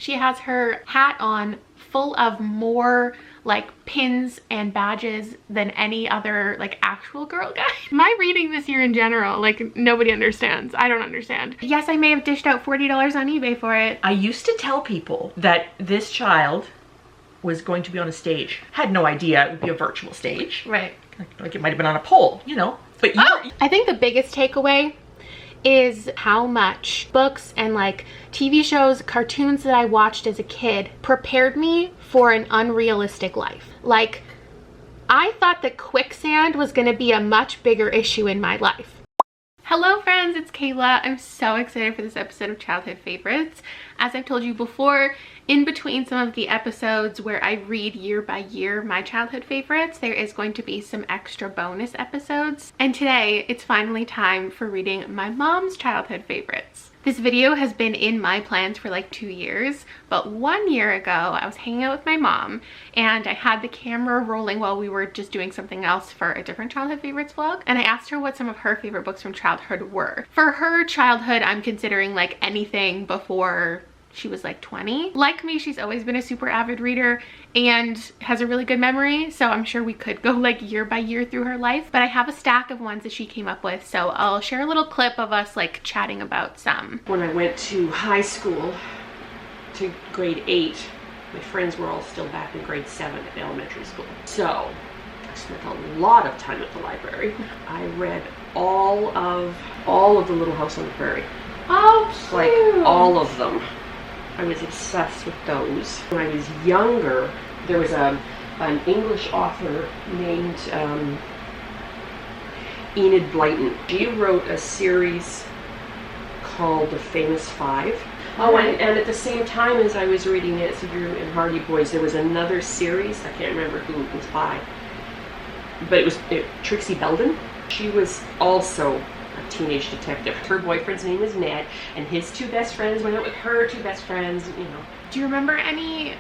She has her hat on full of more like pins and badges than any other like actual girl guide. My reading this year in general, like nobody understands. I don't understand. Yes, I may have dished out $40 on eBay for it. I used to tell people that this child was going to be on a stage. Had no idea it would be a virtual stage. Right. Like it might have been on a pole, you know. But I think the biggest takeaway is how much books and like TV shows, cartoons that I watched as a kid prepared me for an unrealistic life. Like, I thought that quicksand was going to be a much bigger issue in my life. Hello friends, it's Kayla. I'm so excited for this episode of Childhood Favorites. As I've told you before, in between some of the episodes where I read year by year my childhood favorites, there is going to be some extra bonus episodes. And today, it's finally time for reading my mom's childhood favorites. This video has been in my plans for like 2 years, but 1 year ago, I was hanging out with my mom and I had the camera rolling while we were just doing something else for a different childhood favorites vlog. And I asked her what some of her favorite books from childhood were. For her childhood, I'm considering like anything before she was like 20. Like me, she's always been a super avid reader and has a really good memory, so I'm sure we could go like year by year through her life. But I have a stack of ones that she came up with, so I'll share a little clip of us like chatting about some. When I went to high school, to grade 8, my friends were all still back in grade 7 at elementary school. So I spent a lot of time at the library. I read all of the Little House on the Prairie. Oh, cute. Like all of them. I was obsessed with those. When I was younger, there was an English author named Enid Blyton. She wrote a series called The Famous Five. Oh, and at the same time as I was reading Nancy Drew and Hardy Boys, there was another series, I can't remember who it was by, but it was Trixie Belden. She was also a teenage detective. Her boyfriend's name is Ned, and his 2 best friends went out with her 2 best friends, you know. Do you remember any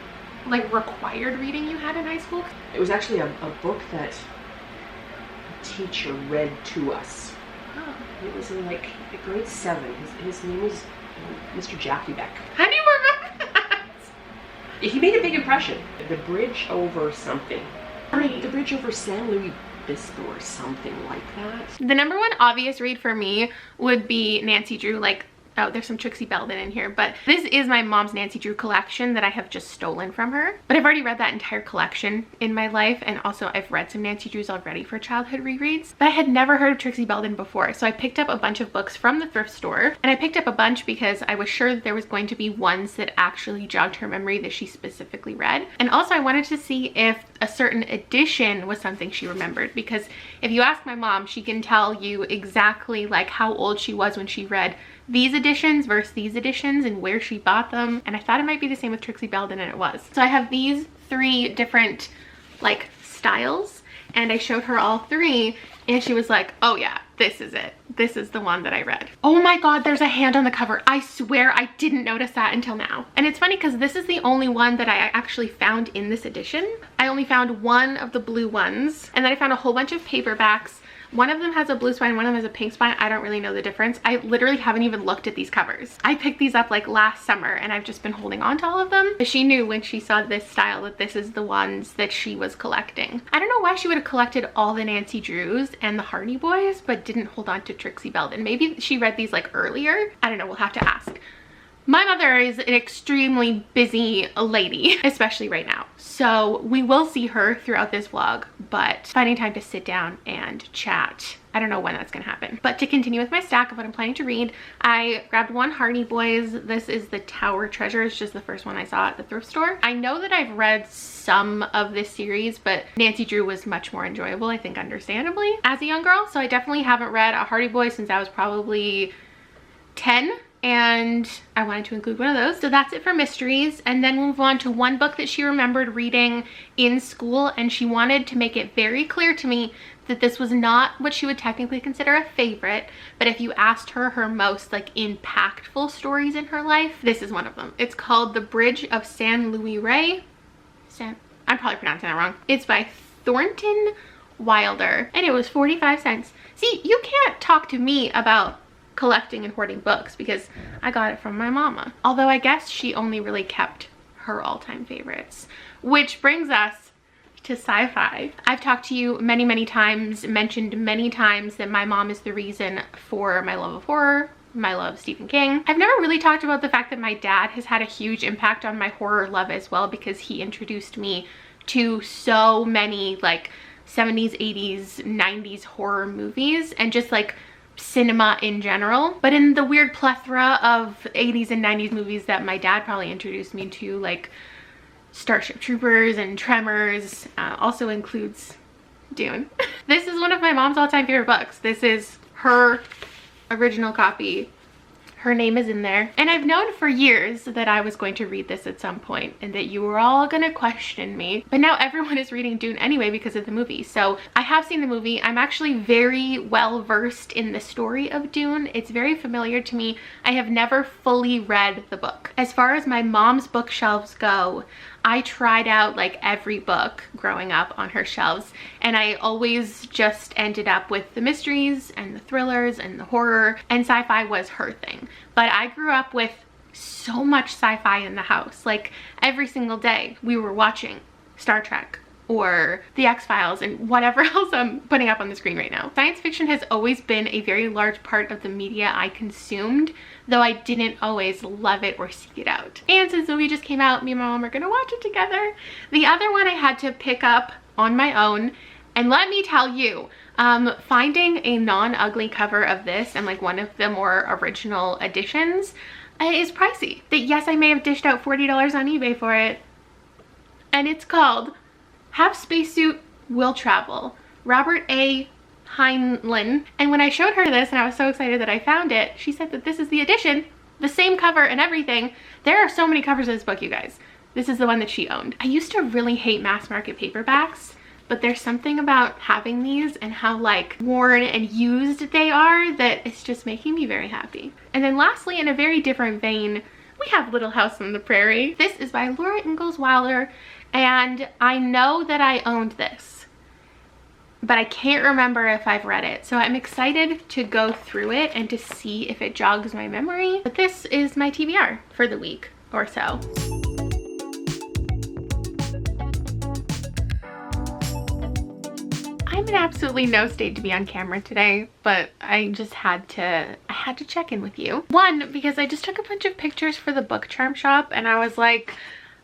like required reading you had in high school? It was actually a book that a teacher read to us. Oh. It was in like grade 7. His name was Mr. Jackie Beck. How do you remember that? He made a big impression. The Bridge Over something. The Bridge Over San Luis Obispo or something like that. The number one obvious read for me would be Nancy Drew. Like, oh, there's some Trixie Belden in here, but this is my mom's Nancy Drew collection that I have just stolen from her. But I've already read that entire collection in my life, and also I've read some Nancy Drews already for childhood rereads, but I had never heard of Trixie Belden before, so I picked up a bunch of books from the thrift store, and I picked up a bunch because I was sure that there was going to be ones that actually jogged her memory that she specifically read. And also I wanted to see if a certain edition was something she remembered, because if you ask my mom, she can tell you exactly like how old she was when she read these editions versus these editions and where she bought them. And I thought it might be the same with Trixie Belden, and it was. So I have these 3 different like styles, and I showed her all 3 and she was like, oh yeah, this is it. This is the one that I read. Oh my god, there's a hand on the cover. I swear I didn't notice that until now. And it's funny because this is the only one that I actually found in this edition. I only found one of the blue ones, and then I found a whole bunch of paperbacks. One of them has a blue spine, one of them has a pink spine. I don't really know the difference. I literally haven't even looked at these covers. I picked these up like last summer and I've just been holding on to all of them. She knew when she saw this style that this is the ones that she was collecting. I don't know why she would have collected all the Nancy Drews and the Hardy Boys, but didn't hold on to Trixie Belden. Maybe she read these like earlier. I don't know, we'll have to ask. My mother is an extremely busy lady, especially right now. So we will see her throughout this vlog, but finding time to sit down and chat, I don't know when that's gonna happen. But to continue with my stack of what I'm planning to read, I grabbed one Hardy Boys. This is the Tower Treasure. It's just the first one I saw at the thrift store. I know that I've read some of this series, but Nancy Drew was much more enjoyable, I think understandably, as a young girl. So I definitely haven't read a Hardy Boy since I was probably 10. And I wanted to include one of those. So that's it for mysteries. And then we'll move on to one book that she remembered reading in school, and she wanted to make it very clear to me that this was not what she would technically consider a favorite, but if you asked her her most like impactful stories in her life, this is one of them. It's called The Bridge of San Luis Rey. I'm probably pronouncing that wrong. It's by Thornton Wilder, and it was 45 cents. See, you can't talk to me about collecting and hoarding books because I got it from my mama. Although I guess she only really kept her all-time favorites. Which brings us to Sci-Fi. I've talked to you many, many times, mentioned many times that my mom is the reason for my love of horror, my love of Stephen King. I've never really talked about the fact that my dad has had a huge impact on my horror love as well, because he introduced me to so many like 70s, 80s, 90s horror movies and just like cinema in general. But in the weird plethora of 80s and 90s movies that my dad probably introduced me to, like Starship Troopers and Tremors, also includes Dune. This is one of my mom's all-time favorite books. This is her original copy. Her name is in there. And I've known for years that I was going to read this at some point and that you were all gonna question me. But now everyone is reading Dune anyway because of the movie. So I have seen the movie. I'm actually very well versed in the story of Dune. It's very familiar to me. I have never fully read the book. As far as my mom's bookshelves go, I tried out like every book growing up on her shelves, and I always just ended up with the mysteries and the thrillers and the horror, and sci-fi was her thing. But I grew up with so much sci-fi in the house. Like every single day we were watching Star Trek or The X-Files and whatever else I'm putting up on the screen right now. Science fiction has always been a very large part of the media I consumed, though I didn't always love it or seek it out. And since the movie just came out, me and my mom are gonna watch it together. The other one I had to pick up on my own, and let me tell you, finding a non-ugly cover of this and like one of the more original editions is pricey. That yes, I may have dished out $40 on eBay for it, and it's called Have Spacesuit Will Travel, Robert A. Heinlein. And when I showed her this and I was so excited that I found it, she said that this is the edition, the same cover and everything. There are so many covers of this book, you guys. This is the one that she owned. I used to really hate mass market paperbacks, but there's something about having these and how like worn and used they are that it's just making me very happy. And then lastly, in a very different vein, we have Little House on the Prairie. This is by Laura Ingalls Wilder, and I know that I owned this, but I can't remember if I've read it. So I'm excited to go through it and to see if it jogs my memory. But this is my TBR for the week or so. I'm in absolutely no state to be on camera today, but I just had to check in with you. One, because I just took a bunch of pictures for the book charm shop and I was like,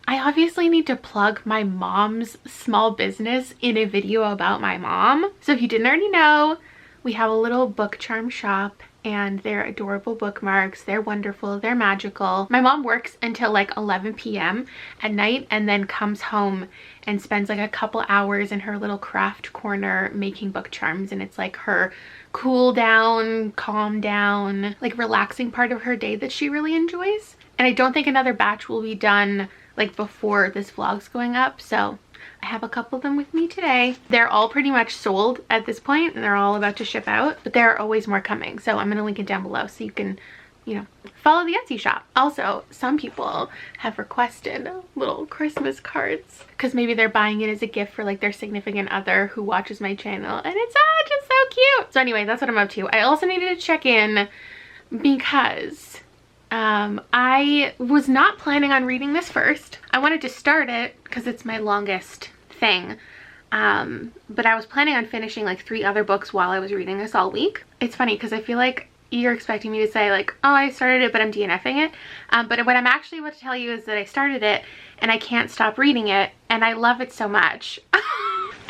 I obviously need to plug my mom's small business in a video about my mom. So if you didn't already know, we have a little book charm shop and they're adorable bookmarks. They're wonderful. They're magical. My mom works until like 11 p.m. at night and then comes home and spends like a couple hours in her little craft corner making book charms, and it's like her cool down, calm down, like relaxing part of her day that she really enjoys. And I don't think another batch will be done like before this vlog's going up, so I have a couple of them with me today. They're all pretty much sold at this point and they're all about to ship out, but there are always more coming, so I'm gonna link it down below so you can, you know, follow the Etsy shop. Also, some people have requested little Christmas cards because maybe they're buying it as a gift for like their significant other who watches my channel, and it's just so cute. So anyway, that's what I'm up to. I also needed to check in because I was not planning on reading this first. I wanted to start it because it's my longest thing, but I was planning on finishing like 3 other books while I was reading this all week. It's funny because I feel like you're expecting me to say like, oh, I started it but I'm DNFing it, but what I'm actually about to tell you is that I started it and I can't stop reading it and I love it so much.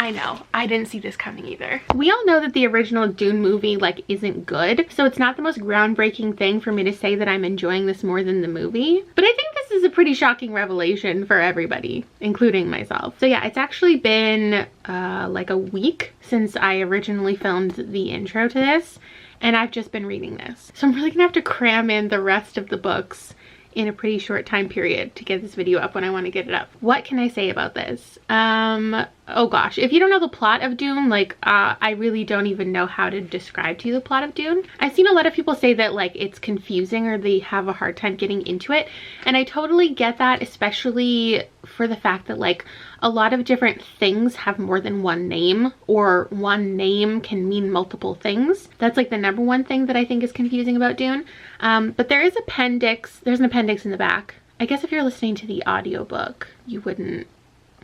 I know, I didn't see this coming either. We all know that the original Dune movie like isn't good, so it's not the most groundbreaking thing for me to say that I'm enjoying this more than the movie. But I think this is a pretty shocking revelation for everybody, including myself. So yeah, it's actually been like a week since I originally filmed the intro to this, and I've just been reading this. So I'm really gonna have to cram in the rest of the books in a pretty short time period to get this video up when I want to get it up. What can I say about this? Oh gosh, if you don't know the plot of Dune, like I really don't even know how to describe to you the plot of Dune. I've seen a lot of people say that like it's confusing or they have a hard time getting into it, and I totally get that, especially for the fact that like a lot of different things have more than one name, or one name can mean multiple things. That's like the number one thing that I think is confusing about Dune. But there's an appendix in the back. I guess if you're listening to the audiobook, you wouldn't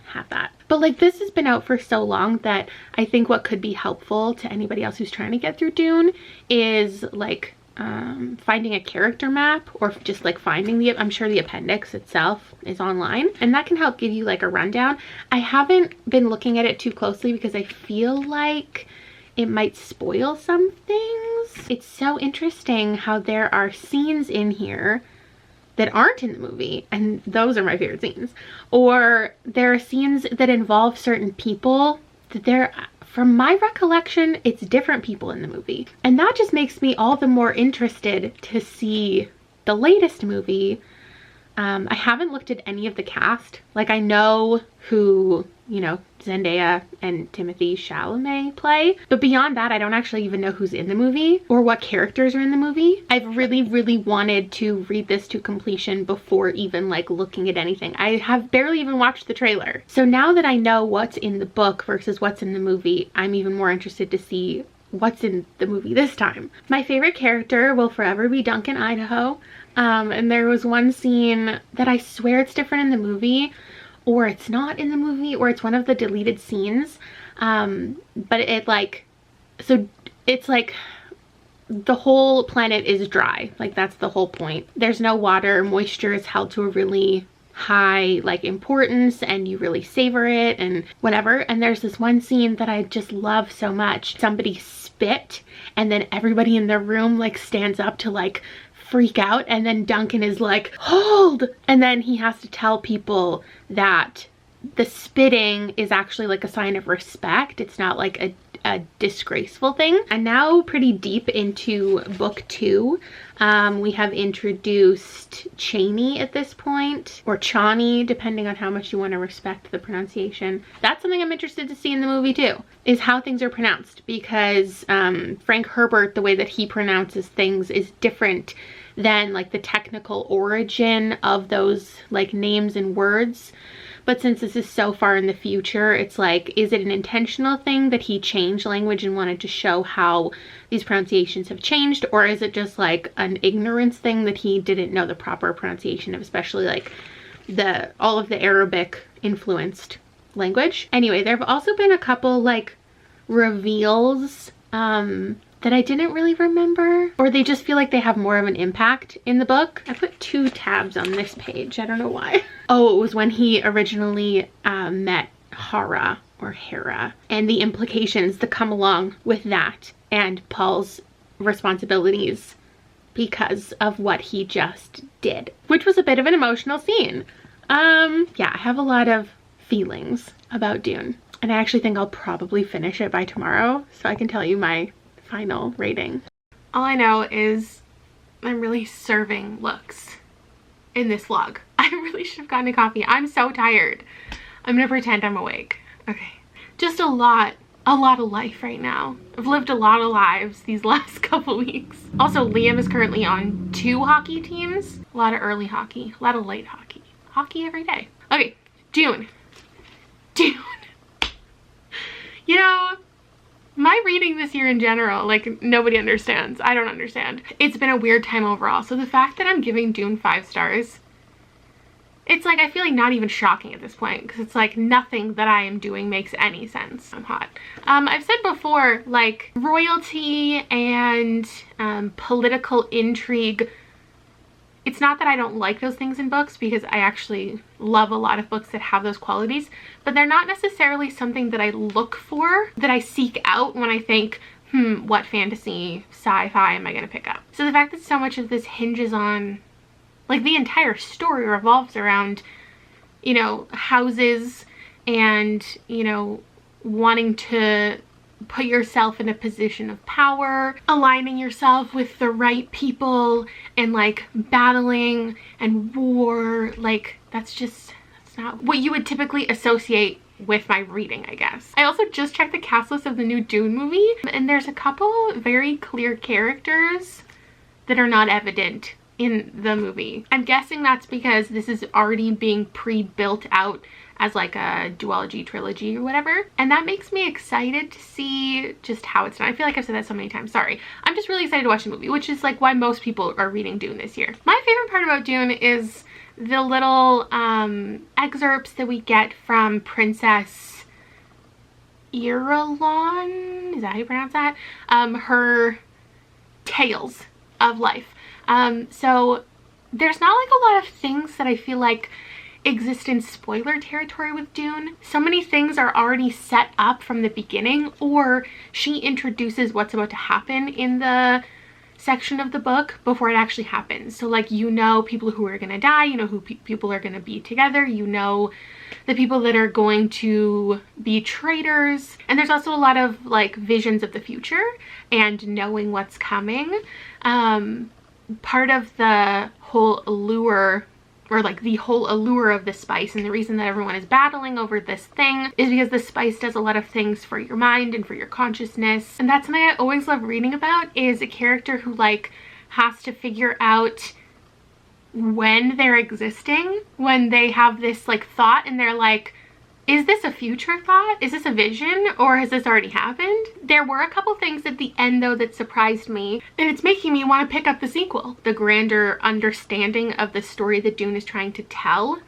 have that. But like this has been out for so long that I think what could be helpful to anybody else who's trying to get through Dune is like finding a character map, or just like finding I'm sure the appendix itself is online, and that can help give you like a rundown. I haven't been looking at it too closely because I feel like it might spoil some things. It's so interesting how there are scenes in here that aren't in the movie, and those are my favorite scenes. Or there are scenes that involve certain people that from my recollection, it's different people in the movie. And that just makes me all the more interested to see the latest movie. I haven't looked at any of the cast. Like I know who, you know, Zendaya and Timothée Chalamet play, but beyond that, I don't actually even know who's in the movie or what characters are in the movie. I've really, really wanted to read this to completion before even like looking at anything. I have barely even watched the trailer. So now that I know what's in the book versus what's in the movie, I'm even more interested to see what's in the movie this time. My favorite character will forever be Duncan Idaho. And there was one scene that I swear it's different in the movie, or it's not in the movie, or it's one of the deleted scenes. But it like, so it's like the whole planet is dry. Like that's the whole point. There's no water. Moisture is held to a really high like importance, and you really savor it and whatever. And there's this one scene that I just love so much. Somebody spit, and then everybody in the room like stands up to like freak out, and then Duncan is like, hold, and then he has to tell people that the spitting is actually like a sign of respect. It's not like a disgraceful thing. And now pretty deep into book 2, we have introduced Chaney at this point, or Chani, depending on how much you want to respect the pronunciation. That's something I'm interested to see in the movie too, is how things are pronounced, because Frank Herbert, the way that he pronounces things is different than like the technical origin of those like names and words. But since this is so far in the future, it's like, is it an intentional thing that he changed language and wanted to show how these pronunciations have changed? Or is it just like an ignorance thing that he didn't know the proper pronunciation of, especially like all of the Arabic influenced language? Anyway, there have also been a couple like reveals that I didn't really remember, or they just feel like they have more of an impact in the book. I put 2 tabs on this page. I don't know why. Oh, it was when he originally met Hera, and the implications that come along with that, and Paul's responsibilities because of what he just did, which was a bit of an emotional scene. Yeah, I have a lot of feelings about Dune, and I actually think I'll probably finish it by tomorrow, so I can tell you my final rating. All I know is I'm really serving looks in this vlog. I really should have gotten a coffee. I'm so tired. I'm gonna pretend I'm awake. Okay. Just a lot of life right now. I've lived a lot of lives these last couple weeks. Also, Liam is currently on 2 hockey teams. A lot of early hockey, a lot of late hockey. Hockey every day. Okay, Dune. You know, my reading this year in general, like, nobody understands. I don't understand. It's been a weird time overall. So the fact that I'm giving Dune 5 stars, it's like, I feel like not even shocking at this point, because it's like nothing that I am doing makes any sense. I'm hot. I've said before, like, royalty and political intrigue, it's not that I don't like those things in books, because I actually love a lot of books that have those qualities, but they're not necessarily something that I look for, that I seek out when I think, what fantasy, sci-fi am I going to pick up? So the fact that so much of this hinges on, like, the entire story revolves around, you know, houses and, you know, wanting to put yourself in a position of power, aligning yourself with the right people, and like battling and war, like that's not what you would typically associate with my reading, I guess. I also just checked the cast list of the new Dune movie, and there's a couple very clear characters that are not evident in the movie. I'm guessing that's because this is already being pre-built out as like a duology trilogy or whatever, and that makes me excited to see just how it's done. I feel like I've said that so many times, sorry. I'm just really excited to watch the movie, which is like why most people are reading Dune this year. My favorite part about Dune is the little excerpts that we get from Princess Irulan, is that how you pronounce that? Her tales of life. So there's not like a lot of things that I feel like exist in spoiler territory with Dune. So many things are already set up from the beginning, or she introduces what's about to happen in the section of the book before it actually happens. So like, you know, people who are gonna die, you know who people are gonna be together, you know the people that are going to be traitors, and there's also a lot of like visions of the future and knowing what's coming. Part of the whole allure, or like the whole allure of the spice, and the reason that everyone is battling over this thing, is because the spice does a lot of things for your mind and for your consciousness. And that's something I always love reading about, is a character who like has to figure out when they're existing, when they have this like thought and they're like, is this a future thought? Is this a vision? Or has this already happened? There were a couple things at the end though that surprised me, and it's making me want to pick up the sequel. The grander understanding of the story that Dune is trying to tell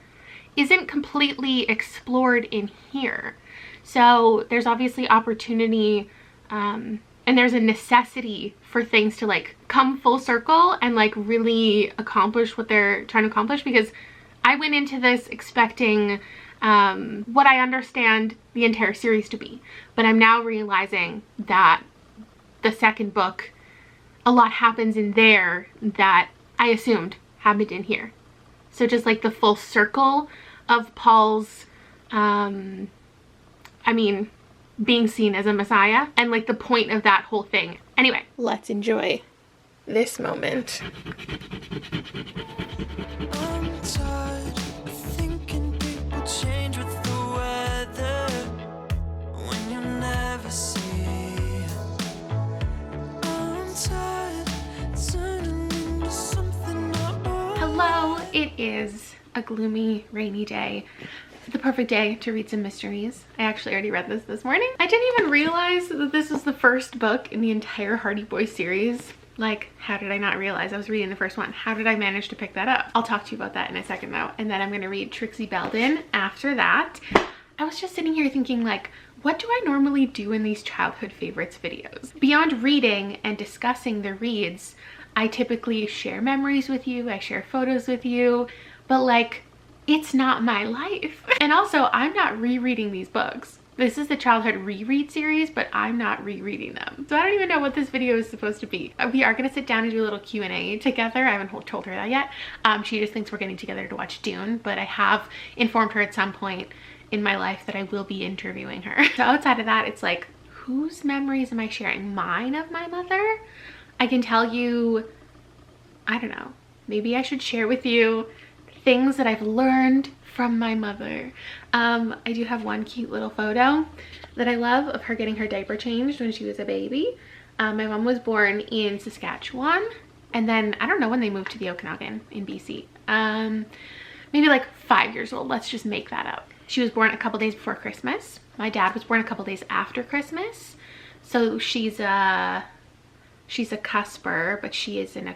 isn't completely explored in here. So there's obviously opportunity, and there's a necessity for things to like come full circle and like really accomplish what they're trying to accomplish, because I went into this expecting what I understand the entire series to be, but I'm now realizing that the second book, a lot happens in there that I assumed happened in here. So just like the full circle of Paul's being seen as a messiah, and like the point of that whole thing. Anyway, let's enjoy this moment. Hello, it is a gloomy, rainy day. The perfect day to read some mysteries. I actually already read this morning. I didn't even realize that this was the first book in the entire Hardy Boys series. Like, how did I not realize I was reading the first one? How did I manage to pick that up? I'll talk to you about that in a second though. And then I'm gonna read Trixie Belden after that. I was just sitting here thinking like, what do I normally do in these childhood favorites videos? Beyond reading and discussing the reads, I typically share memories with you, I share photos with you, but like, it's not my life. And also, I'm not rereading these books. This is the childhood reread series, but I'm not rereading them. So I don't even know what this video is supposed to be. We are gonna sit down and do a little Q&A together. I haven't told her that yet. She just thinks we're getting together to watch Dune, but I have informed her at some point in my life that I will be interviewing her. So outside of that, it's like, whose memories am I sharing? Mine of my mother? I can tell you, I don't know, maybe I should share with you things that I've learned from my mother. I do have one cute little photo that I love of her getting her diaper changed when she was a baby. My mom was born in Saskatchewan, and then I don't know when they moved to the Okanagan in BC. Maybe like 5 years old, let's just make that up. She was born a couple days before Christmas. My dad was born a couple days after Christmas. So she's a cusper, but she is in a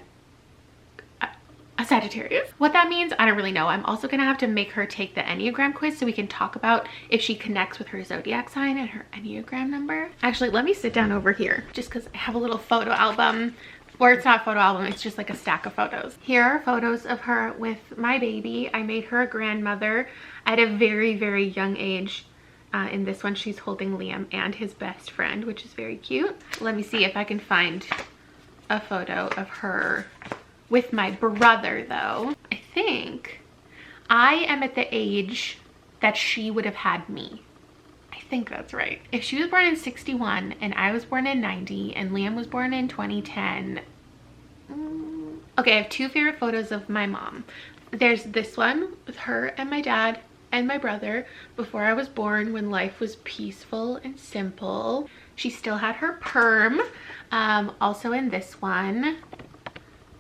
Sagittarius. What that means, I don't really know. I'm also gonna have to make her take the Enneagram quiz so we can talk about if she connects with her zodiac sign and her Enneagram number. Actually, let me sit down over here just because I have a little photo album, or it's not a photo album, it's just like a stack of photos. Here are photos of her with my baby. I made her a grandmother at a very, very young age. In this one, she's holding Liam and his best friend, which is very cute. Let me see if I can find a photo of her with my brother though. I think I am at the age that she would have had me. I think that's right. If she was born in 61 and I was born in 90 and Liam was born in 2010. Okay, I have two favorite photos of my mom. There's this one with her and my dad and my brother before I was born, when life was peaceful and simple. She still had her perm. Also in this one,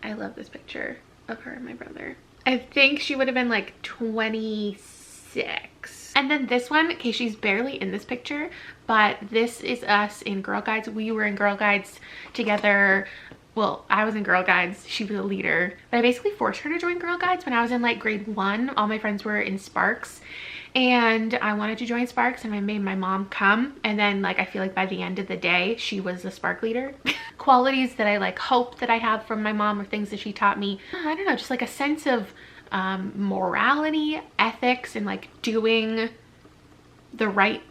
I love this picture of her and my brother. I think she would have been like 26. And then this one, okay, she's barely in this picture, but this is us in Girl Guides. We were in Girl Guides together. Well, I was in Girl Guides, she was a leader, but I basically forced her to join Girl Guides when I was in like grade 1. All my friends were in Sparks and I wanted to join Sparks, and I made my mom come, and then like I feel like by the end of the day she was the Spark leader. Qualities that I like hope that I have from my mom, or things that she taught me, I don't know, just like a sense of morality, ethics, and like doing the right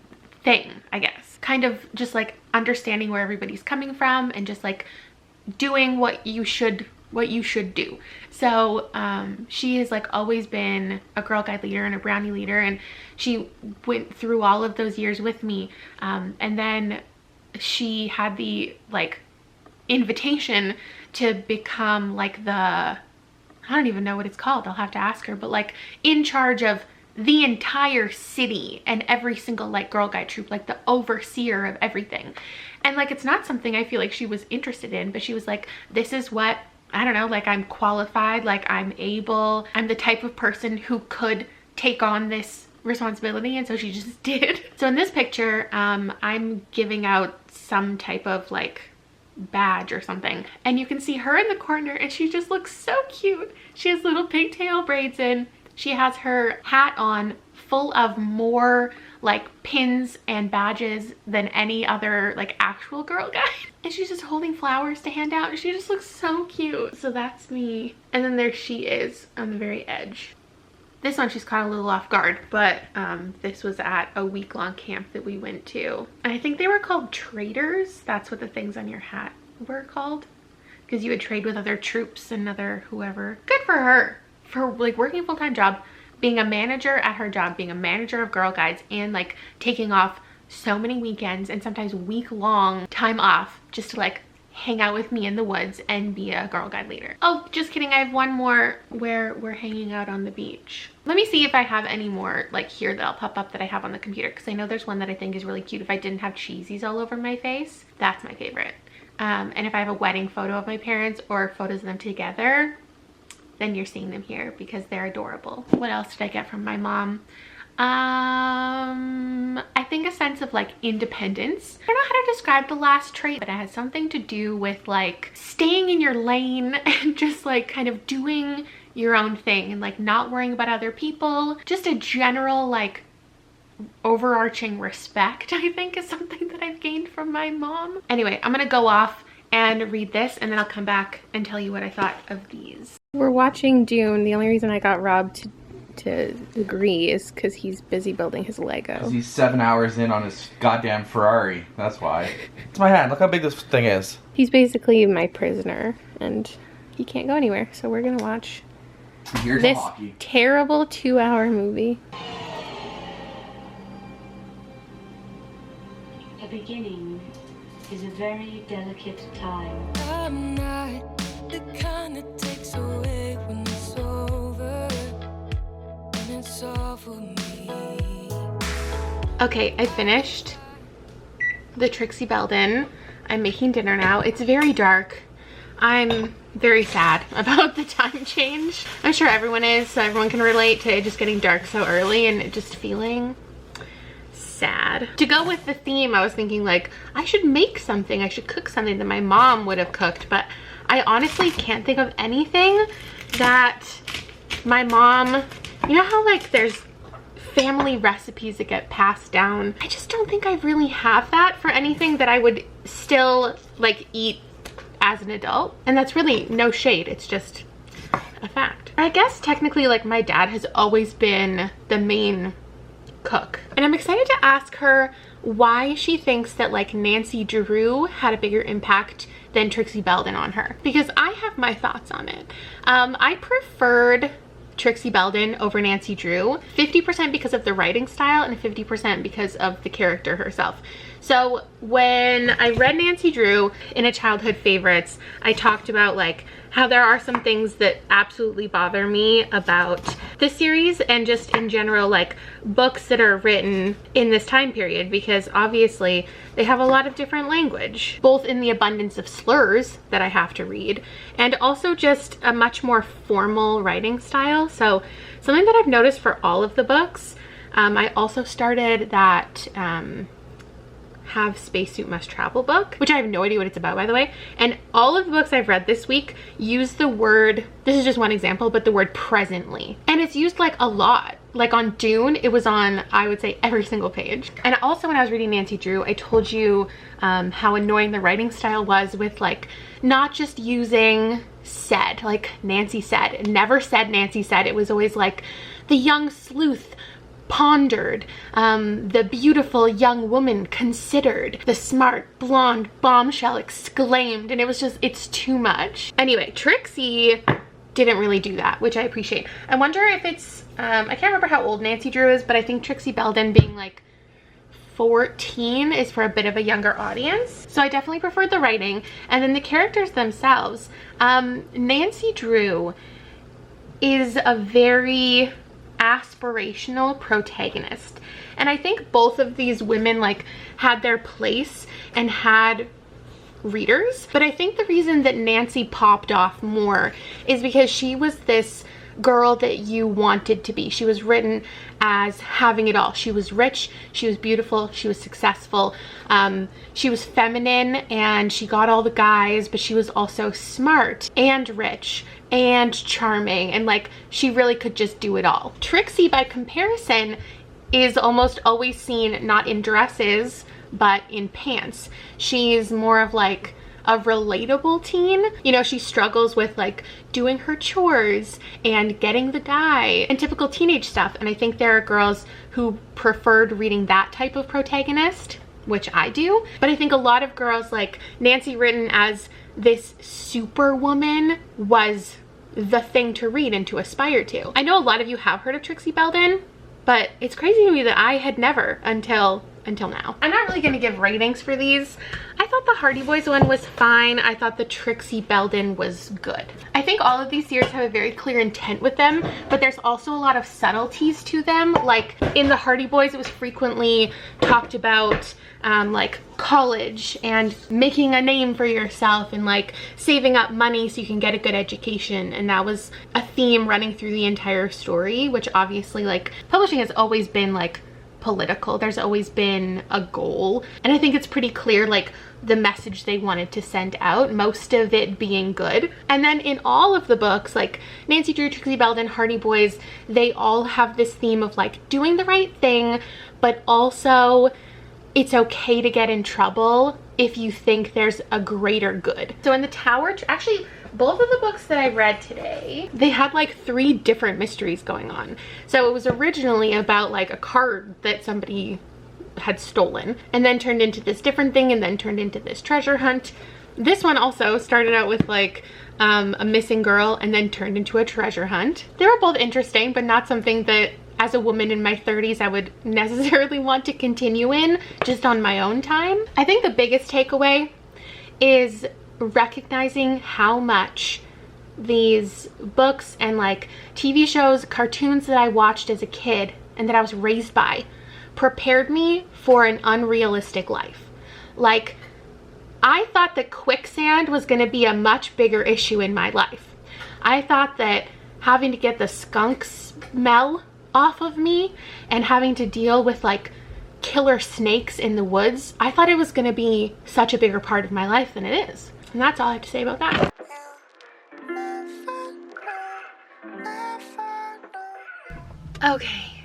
thing, I guess. Kind of just like understanding where everybody's coming from and just like doing what you should do. So she has like always been a Girl Guide leader and a Brownie leader, and she went through all of those years with me, and then she had the like invitation to become like the, I don't even know what it's called, I'll have to ask her, but like in charge of the entire city and every single like Girl Guide troop, like the overseer of everything. And like it's not something I feel like she was interested in, but she was like, this is what, I don't know, like I'm qualified, like I'm able, I'm the type of person who could take on this responsibility, and so she just did. So in this picture, I'm giving out some type of like badge or something, and you can see her in the corner, and she just looks so cute. She has little pigtail braids in. She has her hat on full of more like pins and badges than any other like actual Girl Guide. And she's just holding flowers to hand out, and she just looks so cute. So that's me. And then there she is on the very edge. This one she's caught a little off guard, but this was at a week-long camp that we went to. And I think they were called traders. That's what the things on your hat were called, because you would trade with other troops and other whoever. Good for her for like working a full-time job, being a manager at her job, being a manager of Girl Guides, and like taking off so many weekends and sometimes week-long time off just to like hang out with me in the woods and be a Girl Guide leader. Oh, just kidding. I have one more where we're hanging out on the beach. Let me see if I have any more like here that I'll pop up that I have on the computer, because I know there's one that I think is really cute. If I didn't have cheesies all over my face, that's my favorite. And if I have a wedding photo of my parents or photos of them together, then you're seeing them here because they're adorable. What else did I get from my mom? I think a sense of like independence. I don't know how to describe the last trait, but it has something to do with like staying in your lane and just like kind of doing your own thing and like not worrying about other people. Just a general like overarching respect, I think, is something that I've gained from my mom. Anyway, I'm gonna go off and read this, and then I'll come back and tell you what I thought of these. We're watching Dune. The only reason I got Rob to agree is because he's busy building his Lego. He's 7 hours in on his goddamn Ferrari. That's why. It's my hand. Look how big this thing is. He's basically my prisoner, and he can't go anywhere. So we're gonna watch this terrible 2-hour movie. The beginning is a very delicate time. I'm not the kind that takes away when it's over, and it's all for me. Okay, I finished the Trixie Belden. I'm making dinner now. It's very dark. I'm very sad about the time change. I'm sure everyone is, so everyone can relate to it just getting dark so early and just feeling sad. To go with the theme, I was thinking like I should make something, I should cook something that my mom would have cooked, but I honestly can't think of anything that my mom, you know how like there's family recipes that get passed down? I just don't think I really have that for anything that I would still like eat as an adult. And that's really no shade, it's just a fact. I guess technically like my dad has always been the main cook, and I'm excited to ask her why she thinks that like Nancy Drew had a bigger impact than Trixie Belden on her, because I have my thoughts on it. I preferred Trixie Belden over Nancy Drew, 50% because of the writing style and 50% because of the character herself. So when I read Nancy Drew in a childhood favorites, I talked about like how there are some things that absolutely bother me about this series and just in general, like books that are written in this time period, because obviously they have a lot of different language, both in the abundance of slurs that I have to read and also just a much more formal writing style. So something that I've noticed for all of the books, I also started that Have Spacesuit Must Travel book, which I have no idea what it's about, by the way. And all of the books I've read this week use the word, this is just one example, but the word presently. And it's used like a lot. Like on Dune, it was on, I would say, every single page. And also when I was reading Nancy Drew, I told you how annoying the writing style was with like not just using said, like Nancy said. It never said Nancy said. It was always like the young sleuth pondered, the beautiful young woman considered, the smart blonde bombshell exclaimed, and it was just, it's too much. Anyway, Trixie didn't really do that, which I appreciate. I wonder if it's, I can't remember how old Nancy Drew is, but I think Trixie Belden being like 14 is for a bit of a younger audience. So I definitely preferred the writing. And then the characters themselves, Nancy Drew is a very aspirational protagonist, and I think both of these women like had their place and had readers, but I think the reason that Nancy popped off more is because she was this girl that you wanted to be. She was written as having it all. She was rich, she was beautiful, she was successful, she was feminine, and she got all the guys, but she was also smart and rich and charming, and like she really could just do it all. Trixie, by comparison, is almost always seen not in dresses but in pants. She's more of like a relatable teen. You know, she struggles with like doing her chores and getting the guy and typical teenage stuff, and I think there are girls who preferred reading that type of protagonist, which I do, but I think a lot of girls like Nancy written as this superwoman was the thing to read and to aspire to. I know a lot of you have heard of Trixie Belden, but it's crazy to me that I had never until now. I'm not really going to give ratings for these. I thought the Hardy Boys one was fine. I thought the Trixie Belden was good. I think all of these series have a very clear intent with them, but there's also a lot of subtleties to them. Like in the Hardy Boys, it was frequently talked about like college and making a name for yourself and like saving up money so you can get a good education, and that was a theme running through the entire story, which obviously like publishing has always been like political. There's always been a goal, and I think it's pretty clear like the message they wanted to send out, most of it being good. And then in all of the books, like Nancy Drew, Trixie Belden, Hardy Boys, they all have this theme of like doing the right thing, but also it's okay to get in trouble if you think there's a greater good. So in the Tower, actually both of the books that I read today, they had like 3 different mysteries going on. So it was originally about like a card that somebody had stolen and then turned into this different thing and then turned into this treasure hunt. This one also started out with like a missing girl and then turned into a treasure hunt. They were both interesting, but not something that as a woman in my 30s I would necessarily want to continue in just on my own time. I think the biggest takeaway is recognizing how much these books and like TV shows, cartoons that I watched as a kid and that I was raised by prepared me for an unrealistic life. Like, I thought that quicksand was going to be a much bigger issue in my life. I thought that having to get the skunk smell off of me and having to deal with like killer snakes in the woods, I thought it was going to be such a bigger part of my life than it is. And that's all I have to say about that. Okay,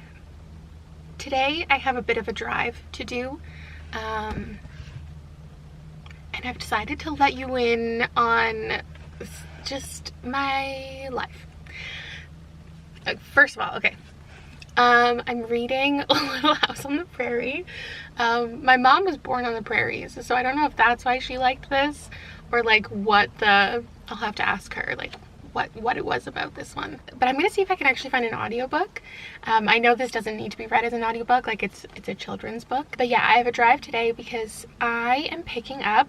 today I have a bit of a drive to do, and I've decided to let you in on just my life. First of all, okay, I'm reading A Little House on the Prairie. My mom was born on the prairies, so I don't know if that's why she liked this, or like what the, I'll have to ask her like what it was about this one. But I'm gonna see if I can actually find an audiobook. I know this doesn't need to be read as an audiobook, like it's a children's book. But yeah, I have a drive today because I am picking up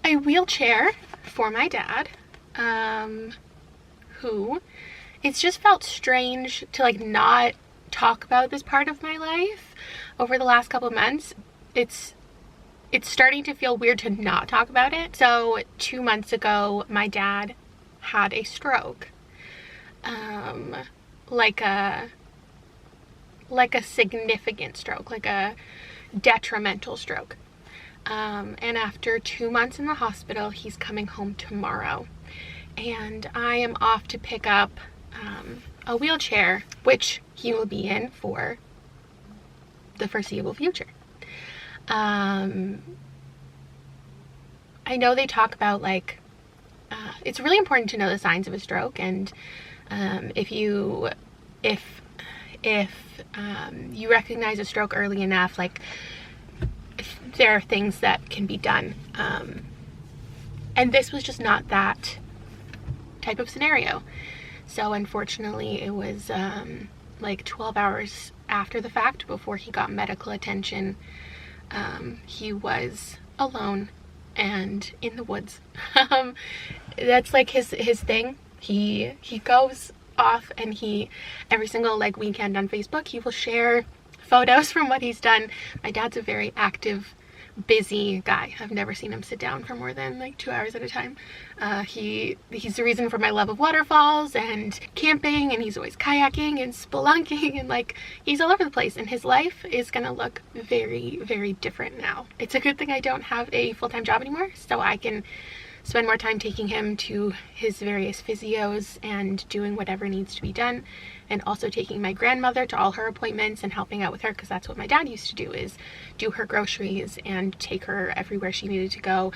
a wheelchair for my dad, who it's just felt strange to like not talk about this part of my life over the last couple of months. It's starting to feel weird to not talk about it. So 2 months ago, my dad had a stroke. Like a significant stroke, like a detrimental stroke. And after 2 months in the hospital, he's coming home tomorrow. And I am off to pick up a wheelchair, which he will be in for the foreseeable future. I know they talk about like, it's really important to know the signs of a stroke, and if you recognize a stroke early enough, like there are things that can be done. And this was just not that type of scenario. So unfortunately, it was like 12 hours after the fact, before he got medical attention. He was alone and in the woods. That's like his thing. He goes off, and every single like weekend on Facebook, he will share photos from what he's done. My dad's a very active, busy guy. I've never seen him sit down for more than like 2 hours at a time. He's the reason for my love of waterfalls and camping, and he's always kayaking and spelunking, and like he's all over the place, and his life is gonna look very, very different now. It's a good thing I don't have a full-time job anymore, so I can spend more time taking him to his various physios and doing whatever needs to be done, and also taking my grandmother to all her appointments and helping out with her, because that's what my dad used to do, is do her groceries and take her everywhere she needed to go.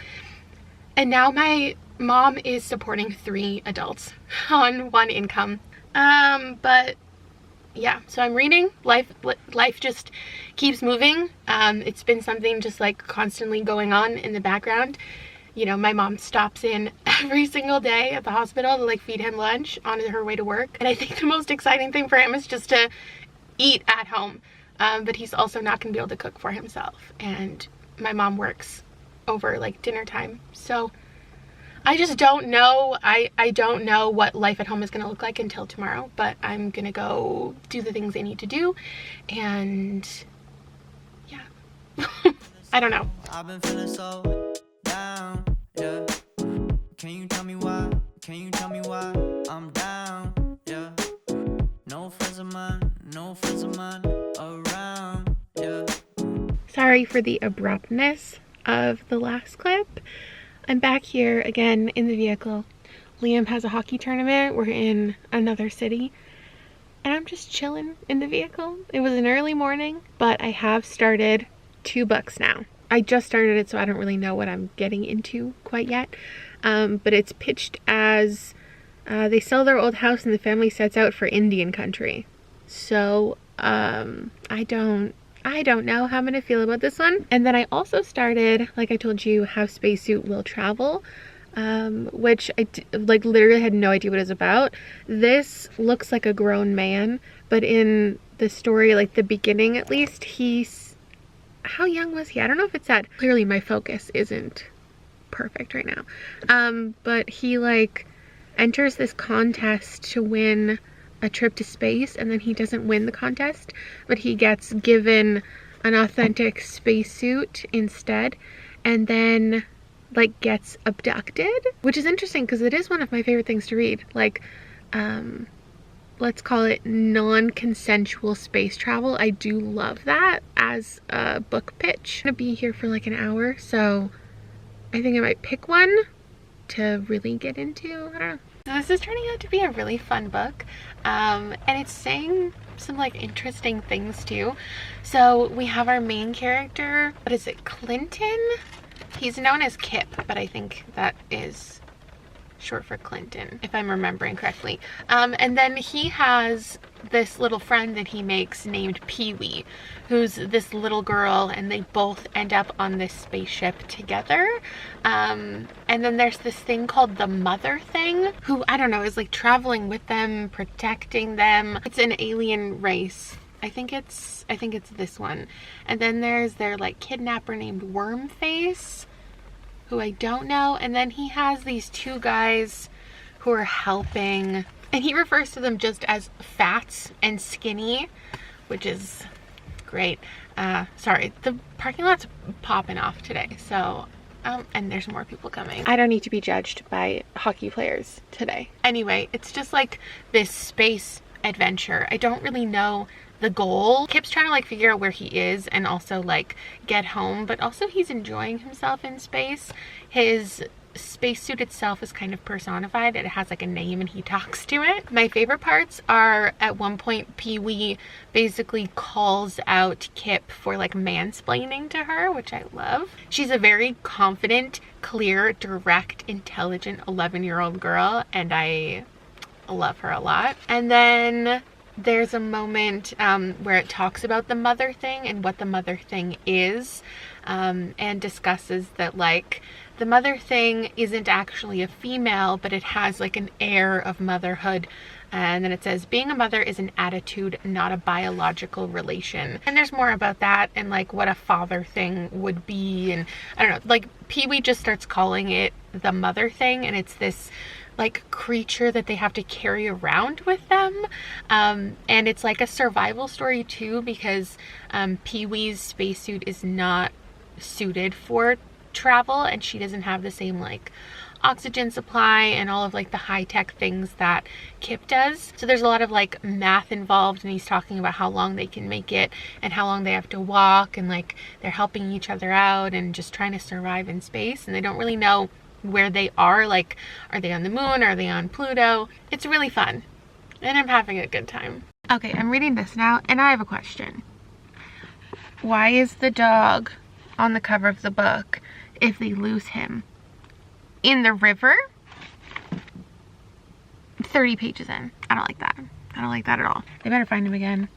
And now my mom is supporting 3 adults on 1 income. But yeah, so I'm reading. Life just keeps moving. It's been something just like constantly going on in the background. You know, my mom stops in every single day at the hospital to like feed him lunch on her way to work. And I think the most exciting thing for him is just to eat at home. But he's also not going to be able to cook for himself. And my mom works over like dinner time. So I just don't know. I don't know what life at home is going to look like until tomorrow. But I'm going to go do the things I need to do. And yeah, I don't know. I've been feeling so down, yeah. Can you tell me why? Can you tell me why I'm down, yeah? No friends of mine around, yeah. Sorry for the abruptness of the last clip. I'm back here again in the vehicle. Liam has a hockey tournament. We're in another city, and I'm just chilling in the vehicle. It was an early morning, but I have started 2 books now. I just started it, so I don't really know what I'm getting into quite yet. But it's pitched as they sell their old house and the family sets out for Indian country. So I don't know how I'm gonna feel about this one. And then I also started, like I told you, How Spacesuit Will Travel, which I like literally had no idea what it was about. This looks like a grown man, but in the story, like the beginning at least, how young was he? I don't know if it's that. Clearly my focus isn't perfect right now. But he like enters this contest to win a trip to space, and then he doesn't win the contest, but he gets given an authentic spacesuit instead, and then like gets abducted, which is interesting because it is one of my favorite things to read. Like let's call it non-consensual space travel. I do love that as a book pitch. I'm gonna be here for like an hour, so I think I might pick one to really get into. I don't know. So this is turning out to be a really fun book, and it's saying some like interesting things too. So we have our main character, what is it, Clinton? He's known as Kip, but I think that is short for Clinton, if I'm remembering correctly. And then he has this little friend that he makes named Pee-wee, who's this little girl, and they both end up on this spaceship together. And then there's this thing called the Mother thing, who I don't know, is like traveling with them, protecting them. It's an alien race. I think it's this one. And then there's their like kidnapper named Wormface. who I don't know, and then he has these two guys who are helping, and he refers to them just as fats and skinny, which is great. Sorry, the parking lot's popping off today, so and there's more people coming. I don't need to be judged by hockey players today. Anyway, it's just like this space adventure. I don't really know the goal. Kip's trying to like figure out where he is and also like get home, but also he's enjoying himself in space. His spacesuit itself is kind of personified. It has like a name and he talks to it. My favorite parts are at one point Pee-wee basically calls out Kip for like mansplaining to her, which I love. She's a very confident, clear, direct, intelligent 11-year-old girl, and I love her a lot. And then there's a moment where it talks about the mother thing and what the mother thing is, and discusses that like the mother thing isn't actually a female, but it has like an air of motherhood. And then it says, being a mother is an attitude, not a biological relation. And there's more about that and like what a father thing would be. And I don't know, like Pee-wee just starts calling it the mother thing, and it's this like creature that they have to carry around with them. And it's like a survival story too, because Pee-wee's spacesuit is not suited for travel, and she doesn't have the same like oxygen supply and all of like the high-tech things that Kip does. So there's a lot of like math involved, and he's talking about how long they can make it and how long they have to walk, and like they're helping each other out and just trying to survive in space, and they don't really know where they are. Like, are they on the moon? Are they on Pluto? It's really fun and I'm having a good time. Okay, I'm reading this now and I have a question. Why is the dog on the cover of the book if they lose him? In the river? 30 pages in. I don't like that. I don't like that at all. They better find him again.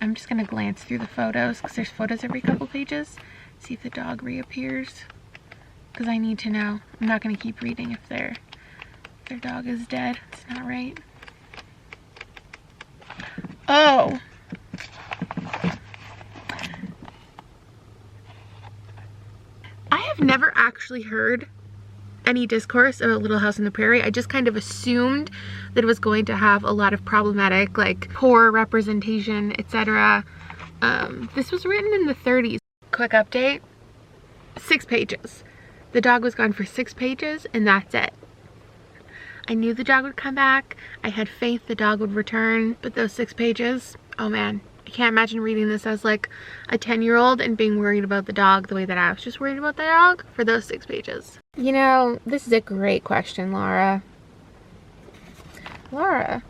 I'm just gonna glance through the photos because there's photos every couple pages. See if the dog reappears, because I need to know. I'm not gonna keep reading if their dog is dead. It's not right. Oh. I have never actually heard any discourse about Little House on the Prairie. I just kind of assumed that it was going to have a lot of problematic, like poor representation, etc. This was written in the 30s. Quick update, 6 pages. The dog was gone for 6 pages and that's it. I knew the dog would come back. I had faith the dog would return, but those 6 pages, oh man. I can't imagine reading this as like a 10-year-old and being worried about the dog the way that I was just worried about the dog for those 6 pages. You know, this is a great question, Laura. Laura.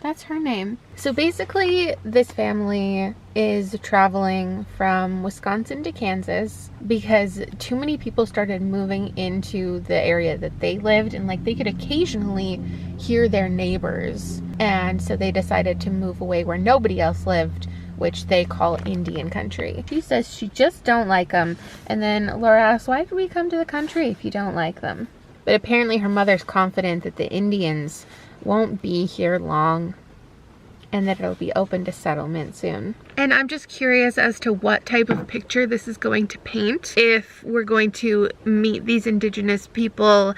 That's her name. So basically, this family is traveling from Wisconsin to Kansas because too many people started moving into the area that they lived, and like they could occasionally hear their neighbors. And so they decided to move away where nobody else lived, which they call Indian country. She says she just don't like them. And then Laura asks, why did we come to the country if you don't like them? But apparently her mother's confident that the Indians won't be here long and that it'll be open to settlement soon. And I'm just curious as to what type of picture this is going to paint. If we're going to meet these indigenous people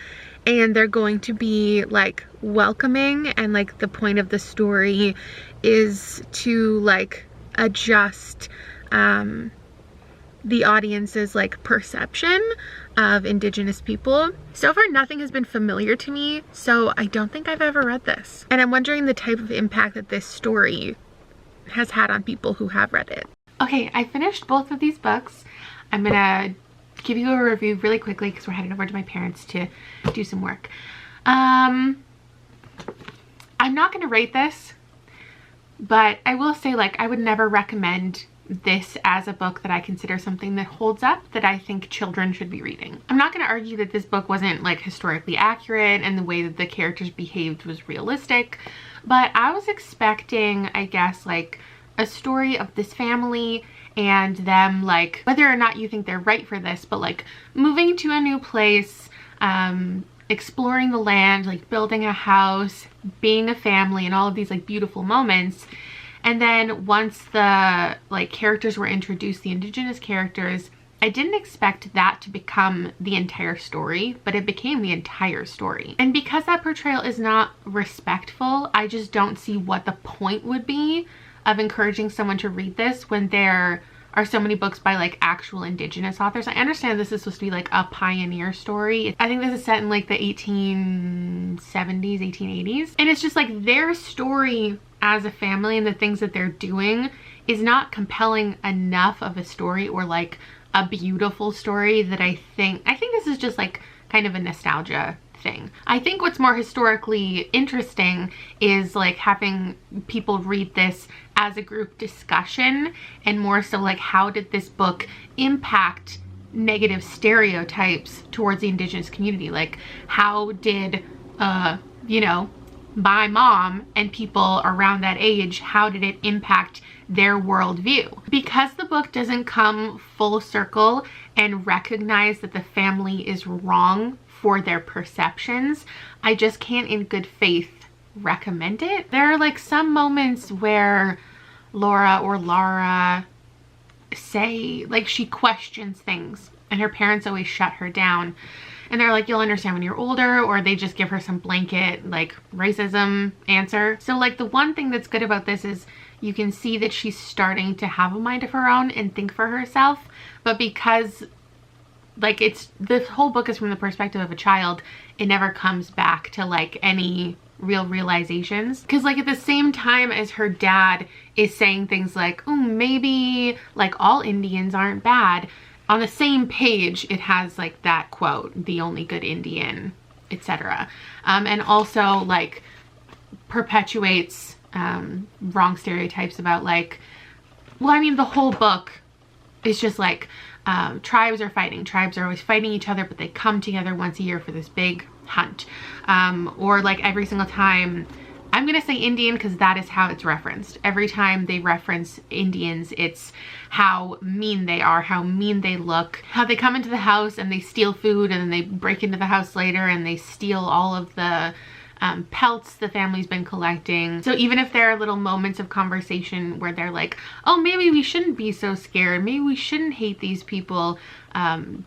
and they're going to be like welcoming, and like the point of the story is to like adjust the audience's like perception of indigenous people. So far nothing has been familiar to me, so I don't think I've ever read this. And I'm wondering the type of impact that this story has had on people who have read it. Okay, I finished both of these books. I'm gonna give you a review really quickly because we're heading over to my parents to do some work. I'm not gonna rate this, but I will say like I would never recommend this as a book that I consider something that holds up, that I think children should be reading. I'm not going to argue that this book wasn't like historically accurate and the way that the characters behaved was realistic, but I was expecting, I guess, like a story of this family and them, like, whether or not you think they're right for this, but like moving to a new place, exploring the land, like building a house, being a family, and all of these like beautiful moments. And then once the like characters were introduced, the indigenous characters, I didn't expect that to become the entire story, but it became the entire story. And because that portrayal is not respectful, I just don't see what the point would be of encouraging someone to read this when there are so many books by like actual Indigenous authors. I understand this is supposed to be like a pioneer story. I think this is set in like the 1870s, 1880s. And it's just like their story as a family and the things that they're doing is not compelling enough of a story or like a beautiful story that I think this is just like kind of a nostalgia thing. I think what's more historically interesting is like having people read this as a group discussion, and more so like how did this book impact negative stereotypes towards the Indigenous community? Like how did you know, my mom and people around that age, how did it impact their worldview? Because the book doesn't come full circle and recognize that the family is wrong for their perceptions, I just can't in good faith recommend it. There are like some moments where Laura or Lara say, like, she questions things and her parents always shut her down. And they're like, you'll understand when you're older, or they just give her some blanket like racism answer. So like the one thing that's good about this is you can see that she's starting to have a mind of her own and think for herself. But because like the whole book is from the perspective of a child, it never comes back to like any real realizations. Because like at the same time as her dad is saying things like, oh, maybe like all Indians aren't bad, on the same page it has like that quote, the only good Indian, etc. And also like perpetuates wrong stereotypes about like, well, I mean the whole book is just like tribes are fighting. Tribes are always fighting each other, but they come together once a year for this big hunt. Or like every single time, I'm gonna say Indian because that is how it's referenced. Every time they reference Indians, it's how mean they are, how mean they look, how they come into the house and they steal food, and then they break into the house later and they steal all of the pelts the family's been collecting. So even if there are little moments of conversation where they're like, oh, maybe we shouldn't be so scared, maybe we shouldn't hate these people,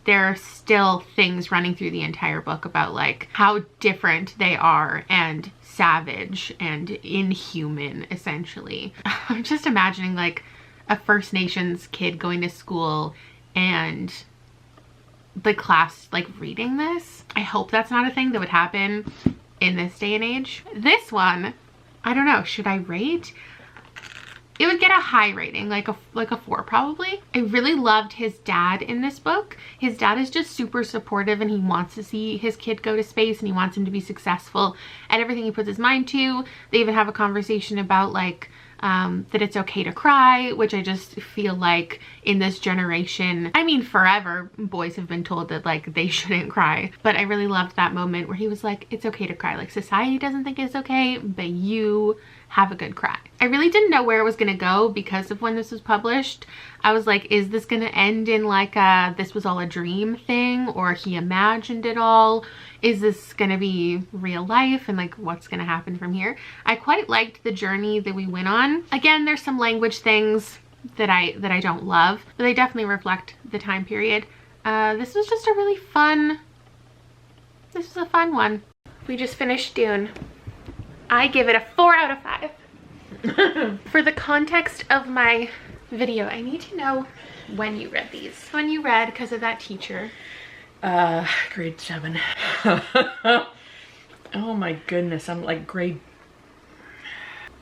there are still things running through the entire book about like how different they are and savage and inhuman, essentially. I'm just imagining like a First Nations kid going to school and the class like reading this. I hope that's not a thing that would happen in this day and age. This one, I don't know, should I rate? It would get a high rating, like a 4 probably. I really loved his dad in this book. His dad is just super supportive and he wants to see his kid go to space and he wants him to be successful at everything he puts his mind to. They even have a conversation about like that it's okay to cry, which I just feel like in this generation, I mean forever, boys have been told that like they shouldn't cry. But I really loved that moment where he was like, it's okay to cry. Like society doesn't think it's okay, but you have a good cry. I really didn't know where it was gonna go because of when this was published. I was like, is this gonna end in like a this was all a dream thing, or he imagined it all? Is this gonna be real life, and like what's gonna happen from here? I quite liked the journey that we went on. Again, there's some language things that I don't love, but they definitely reflect the time period. This was just a really fun, this was a fun one. We just finished Dune. I give it a 4 out of 5. For the context of my video, I need to know when you read these. When you read because of that teacher. Grade 7. Oh my goodness, I'm like grade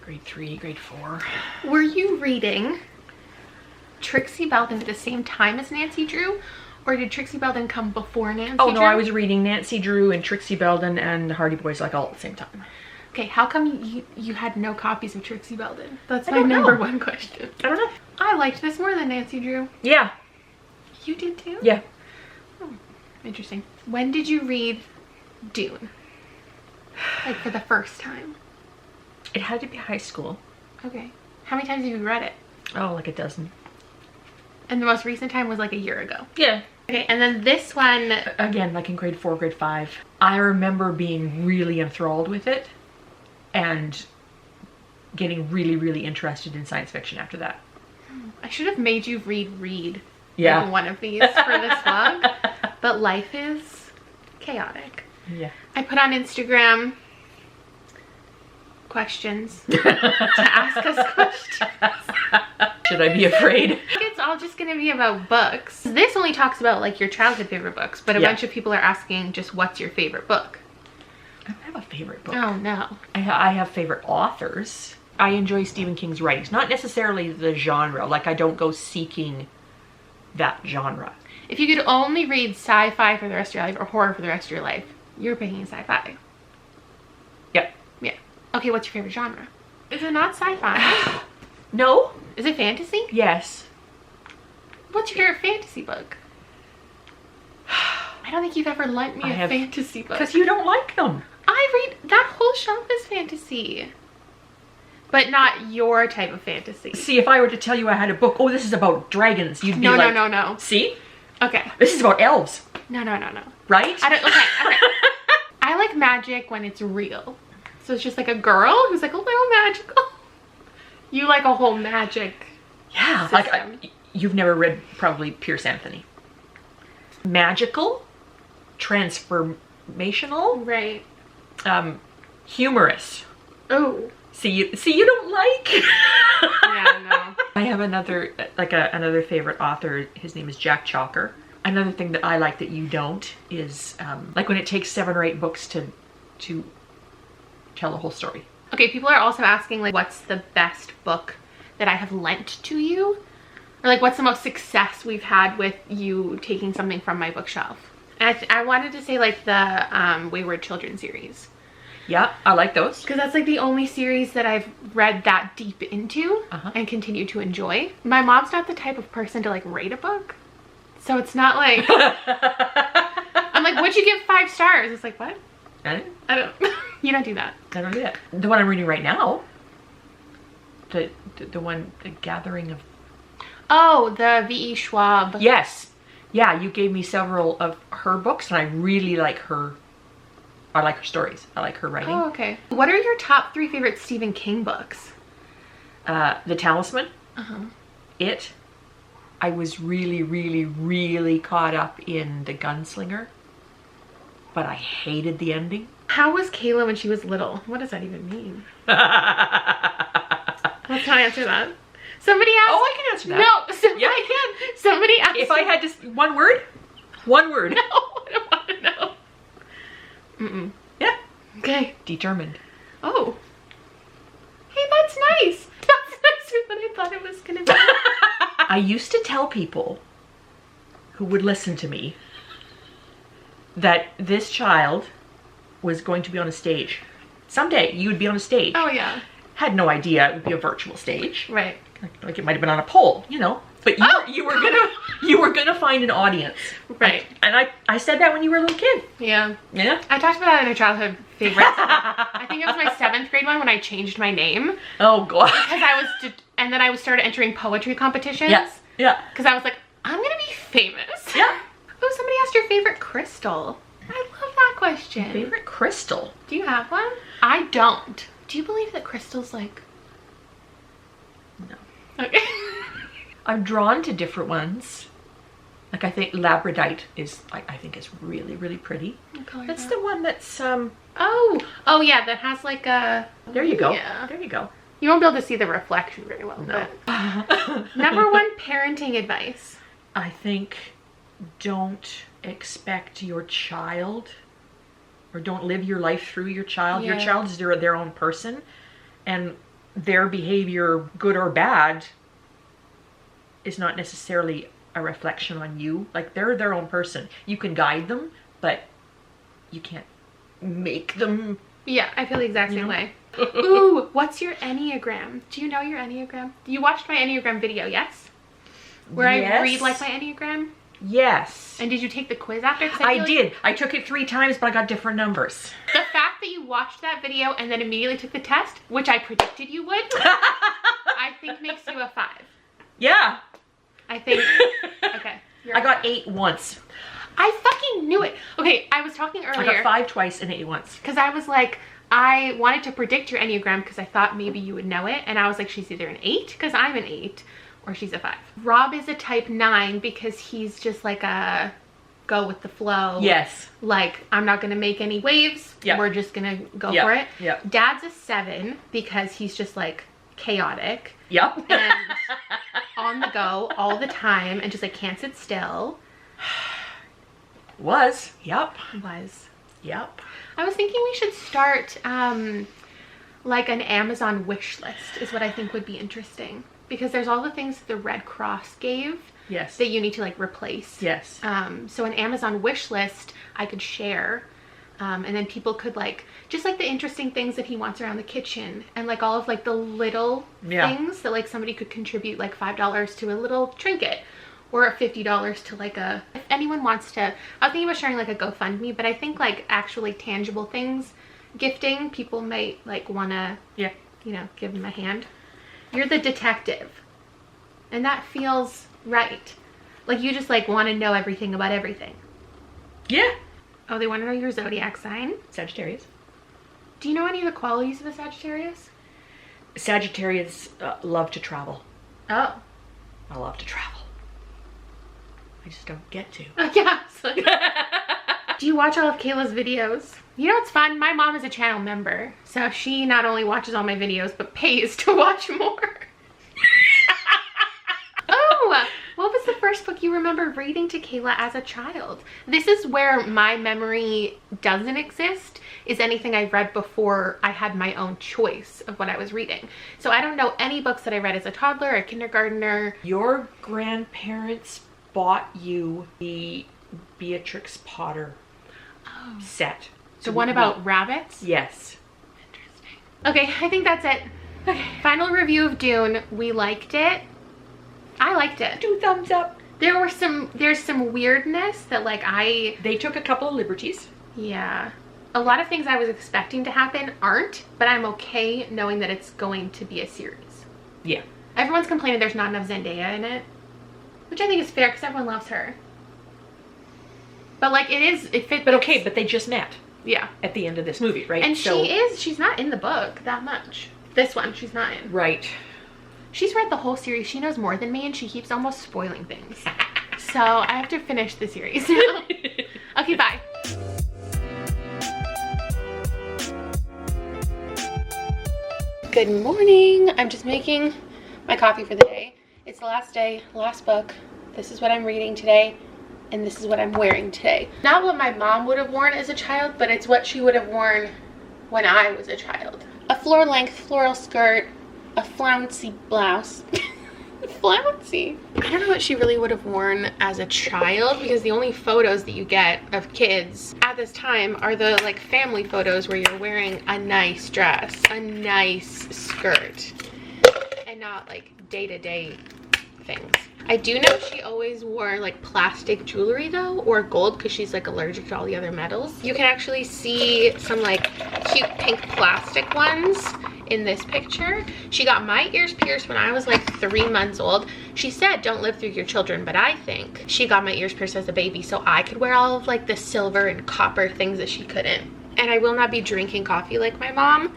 3, grade 4. Were you reading Trixie Belden at the same time as Nancy Drew? Or did Trixie Belden come before Nancy Drew? Oh no, I was reading Nancy Drew and Trixie Belden and Hardy Boys like all at the same time. Okay, how come you had no copies of Trixie Belden? That's my number one question. I don't know. I liked this more than Nancy Drew. Yeah. You did too? Yeah. Oh, interesting. When did you read Dune? Like for the first time? It had to be high school. Okay. How many times have you read it? Oh, like a dozen. And the most recent time was like a year ago? Yeah. Okay, and then this one... Again, like in grade 4, grade 5. I remember being really enthralled with it and getting really, really interested in science fiction after that. I should have made you read like one of these for this vlog, but life is chaotic. Yeah. I put on Instagram questions to ask us questions. Should I be afraid? It's all just gonna be about books. This only talks about like your childhood favorite books, but a bunch of people are asking just what's your favorite book. I don't have a favorite book. Oh no. I have favorite authors. I enjoy Stephen King's writings, not necessarily the genre. Like I don't go seeking that genre. If you could only read sci-fi for the rest of your life or horror for the rest of your life, you're picking sci-fi. Yep. Yeah. Okay, what's your favorite genre? Is it not sci-fi? No. Is it fantasy? Yes. What's your favorite fantasy book? I don't think you've ever lent me a fantasy book. Because you don't like them. I read, that whole shelf is fantasy. But not your type of fantasy. See, if I were to tell you I had a book, oh, this is about dragons, you'd be like... No. See? Okay. This is about elves. No. Right? Okay. I like magic when it's real. So it's just like a girl who's like a little magical. You like a whole magic Yeah. system. Like, you've never read probably Pierce Anthony. Magical, transformational, Right. Humorous. Oh. See, you don't like. Yeah, no. I have another favorite author. His name is Jack Chalker. Another thing that I like that you don't is like when it takes 7 or 8 books to tell the whole story. Okay, people are also asking like what's the best book that I have lent to you? Or like what's the most success we've had with you taking something from my bookshelf? And I wanted to say like the Wayward Children series. Yeah, I like those. Because that's like the only series that I've read that deep into and continue to enjoy. My mom's not the type of person to like rate a book. So it's not like, I'm like, what'd you give 5 stars? It's like, what? I don't, you don't do that. I don't do that. The one I'm reading right now, the one, The Gathering of... Oh, the V.E. Schwab. Yes. Yeah, you gave me several of her books and I really like her. I like her stories. I like her writing. Oh, okay. What are your top 3 favorite Stephen King books? The Talisman. It. I was really caught up in The Gunslinger, but I hated the ending. How was Kayla when she was little? What does that even mean? Let's not answer that. Somebody asked. Oh, I can answer that. No, I can. Somebody asked. If I had just one word? One word. No, I don't want to know. Yeah. Okay. Determined. Oh. Hey, that's nice. That's nicer than I thought it was gonna be. I used to tell people who would listen to me that this child was going to be on a stage. Someday you would be on a stage. Oh yeah. Had no idea it would be a virtual stage. Right. Like it might have been on a pole, you know. But you were gonna find an audience. Right. And I said that when you were a little kid. Yeah. Yeah. I talked about that in a childhood favorite. I think it was my 7th grade one when I changed my name. Oh god. Because and then I started entering poetry competitions. Yes. Yeah. Because I was like, I'm gonna be famous. Yeah. Oh, somebody asked your favorite crystal. I love that question. Favorite crystal? Do you have one? I don't. Do you believe that crystals like... No. Okay. I'm drawn to different ones. Like I think labradorite is I think is really pretty. What color That's is the one that's Oh yeah, that has like a... There you go. Yeah. There you go. You won't be able to see the reflection very well. No. But... Number 1 parenting advice. I think don't expect your child or don't live your life through your child. Yeah. Your child is their own person and their behavior, good or bad, is not necessarily a reflection on you. Like they're their own person. You can guide them, but you can't make them. Yeah, I feel the exact same way. Ooh, what's your Enneagram? Do you know your Enneagram? You watched my Enneagram video, yes? Where I read like my Enneagram? Yes. And did you take the quiz after? 'Cause I feel did. I took it 3 times, but I got different numbers. The fact that you watched that video and then immediately took the test, which I predicted you would, I think makes you a 5. Yeah. I think, okay. I got 8 once. I fucking knew it. Okay, I was talking I earlier. got 5 twice and 8 once. Because I was like, I wanted to predict your Enneagram because I thought maybe you would know it. And I was like, she's either an 8, because I'm an 8, or she's a 5. Rob is a type 9 because he's just like a go with the flow. Yes. Like, I'm not gonna make any waves. Yep. We're just gonna go Yep. for it. Yep. Dad's a 7 because he's just like chaotic Yep. and on the go all the time and just like can't sit still. Was. Yep. Was. Yep. I was thinking we should start like an Amazon wish list is what I think would be interesting, because there's all the things that the Red Cross gave Yes. that you need to like replace. Yes. So an Amazon wish list I could share, and then people could like just like the interesting things that he wants around the kitchen, and like all of like the little things that like somebody could contribute, like $5 to a little trinket, or $50 to like a, if anyone wants to, I was thinking about sharing like a GoFundMe, but I think like actually tangible things, gifting, people might like wanna, Yeah. you know, give them a hand. You're the detective, and that feels right. Like you just like want to know everything about everything. Yeah. Oh, they want to know your zodiac sign. Sagittarius. Do you know any of the qualities of a Sagittarius? Sagittarius love to travel. Oh. I love to travel. I just don't get to. Yeah. Do you watch all of Kayla's videos? You know what's fun? My mom is a channel member, so she not only watches all my videos, but pays to watch more. Oh, what was the first book you remember reading to Kayla as a child? This is where my memory doesn't exist, is anything I've read before I had my own choice of what I was reading. So I don't know any books that I read as a toddler or kindergartner. Your grandparents bought you the Beatrix Potter set. The one about rabbits? Yes. Interesting. Okay, I think that's it. Okay. Final review of Dune. We liked it. I liked it. 2 thumbs up. There's some weirdness that like They took a couple of liberties. yeah. A lot of things I was expecting to happen aren't, but I'm okay knowing that it's going to be a series. Yeah. Everyone's complaining there's not enough Zendaya in it, which I think is fair because everyone loves her. But like it fits. But okay, but they just met yeah. at the end of this movie, right? And she's not in the book that much. This one, she's not in. Right. She's read the whole series. She knows more than me, and she keeps almost spoiling things. So I have to finish the series. Okay, bye. Good morning. I'm just making my coffee for the day. It's the last day, last book. This is what I'm reading today, and this is what I'm wearing today. Not what my mom would have worn as a child, but it's what she would have worn when I was a child. A floor-length floral skirt, a flouncy blouse. Flouncy. I don't know what she really would have worn as a child, because the only photos that you get of kids at this time are the like family photos where you're wearing a nice dress, a nice skirt, and not like day-to-day things. I do know she always wore like plastic jewelry though, or gold, because she's like allergic to all the other metals. You can actually see some like cute pink plastic ones in this picture. She got my ears pierced when I was like 3 months old. She said don't live through your children, but I think she got my ears pierced as a baby so I could wear all of like the silver and copper things that she couldn't. And I will not be drinking coffee like my mom,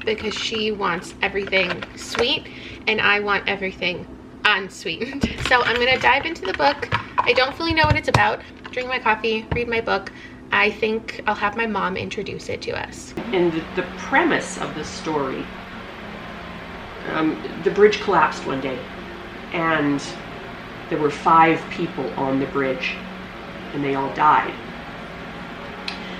because she wants everything sweet and I want everything unsweetened. So I'm gonna dive into the book. I don't fully know what it's about. Drink my coffee, read my book. I think I'll have my mom introduce it to us. And the premise of the story, the bridge collapsed one day, and there were 5 people on the bridge, and they all died.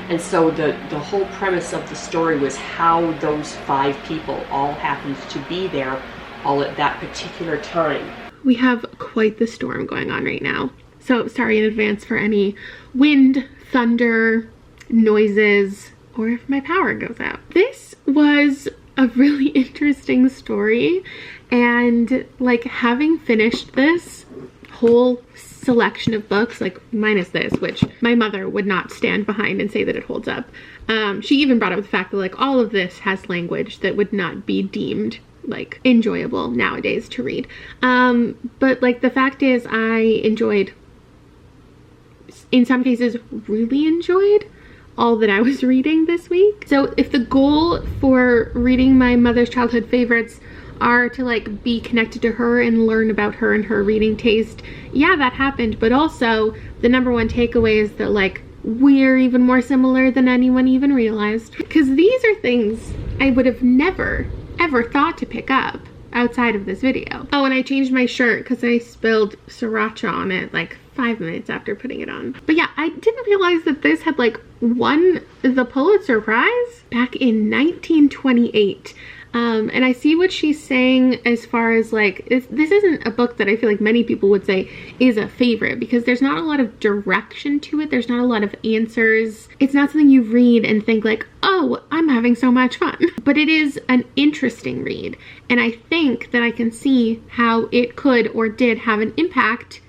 And so the whole premise of the story was how those 5 people all happened to be there all at that particular time. We have quite the storm going on right now, so sorry in advance for any wind, thunder, noises, or if my power goes out. This was a really interesting story, and like having finished this whole selection of books, like minus this, which my mother would not stand behind and say that it holds up. She even brought up the fact that like all of this has language that would not be deemed like enjoyable nowadays to read. But like the fact is I enjoyed, in some cases really enjoyed, all that I was reading this week. So if the goal for reading my mother's childhood favorites are to like be connected to her and learn about her and her reading taste, yeah, that happened. But also the number one takeaway is that like we're even more similar than anyone even realized, because these are things I would have never ever thought to pick up outside of this video. Oh, and I changed my shirt because I spilled sriracha on it like 5 minutes after putting it on. But yeah, I didn't realize that this had like won the Pulitzer Prize back in 1928. And I see what she's saying as far as like, this isn't a book that I feel like many people would say is a favorite, because there's not a lot of direction to it. There's not a lot of answers. It's not something you read and think like, oh, I'm having so much fun. But it is an interesting read. And I think that I can see how it could or did have an impact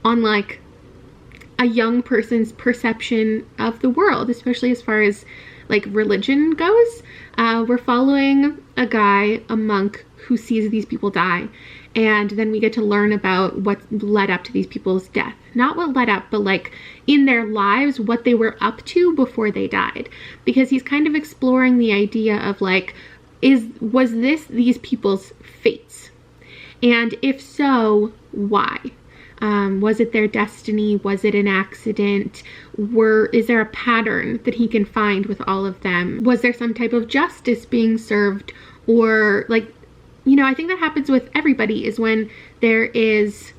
on like a young person's perception of the world, especially as far as like religion goes. We're following a guy, a monk, who sees these people die, and then we get to learn about what led up to these people's death. Not what led up, but like in their lives, what they were up to before they died, because he's kind of exploring the idea of like, was this these people's fates, and if so, why? Was it their destiny? Was it an accident? Is there a pattern that he can find with all of them? Was there some type of justice being served? Or like, you know, I think that happens with everybody, is when there is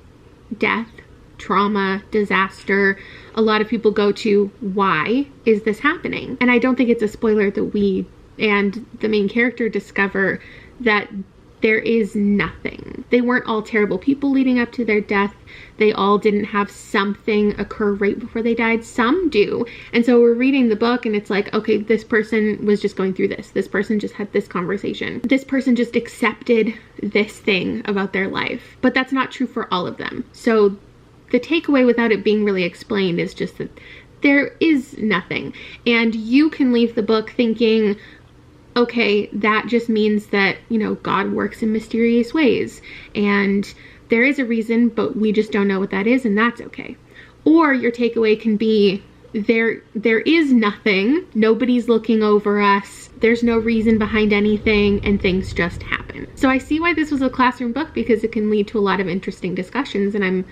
death, trauma, disaster, a lot of people go to, why is this happening? And I don't think it's a spoiler that we and the main character discover that there is nothing. They weren't all terrible people leading up to their death. They all didn't have something occur right before they died. Some do. And so we're reading the book and it's like, okay, this person was just going through this. This person just had this conversation. This person just accepted this thing about their life. But that's not true for all of them. So the takeaway, without it being really explained, is just that there is nothing. And you can leave the book thinking, okay, that just means that, you know, God works in mysterious ways and there is a reason, but we just don't know what that is, and that's okay. Or your takeaway can be, there is nothing, nobody's looking over us, there's no reason behind anything, and things just happen. So I see why this was a classroom book, because it can lead to a lot of interesting discussions, and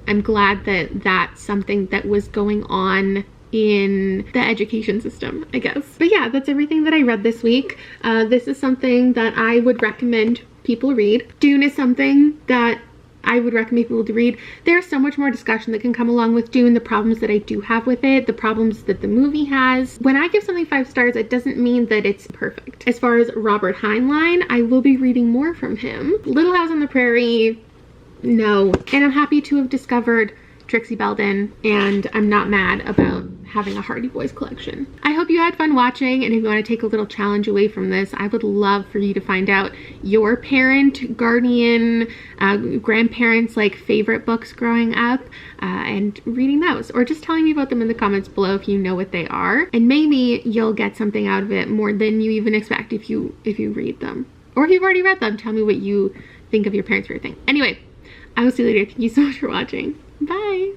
I'm glad that that's something that was going on in the education system, I guess. But yeah, that's everything that I read this week. This is something that I would recommend people read. Dune is something that I would recommend people to read. There's so much more discussion that can come along with Dune, the problems that I do have with it, the problems that the movie has. When I give something 5 stars, it doesn't mean that it's perfect. As far as Robert Heinlein, I will be reading more from him. Little House on the Prairie, no. And I'm happy to have discovered Trixie Belden, and I'm not mad about having a Hardy Boys collection. I hope you had fun watching, and if you want to take a little challenge away from this, I would love for you to find out your parent, guardian, grandparents' like favorite books growing up, and reading those, or just telling me about them in the comments below if you know what they are, and maybe you'll get something out of it more than you even expect if you read them. Or if you've already read them, tell me what you think of your parents' favorite thing. Anyway, I will see you later. Thank you so much for watching. Bye!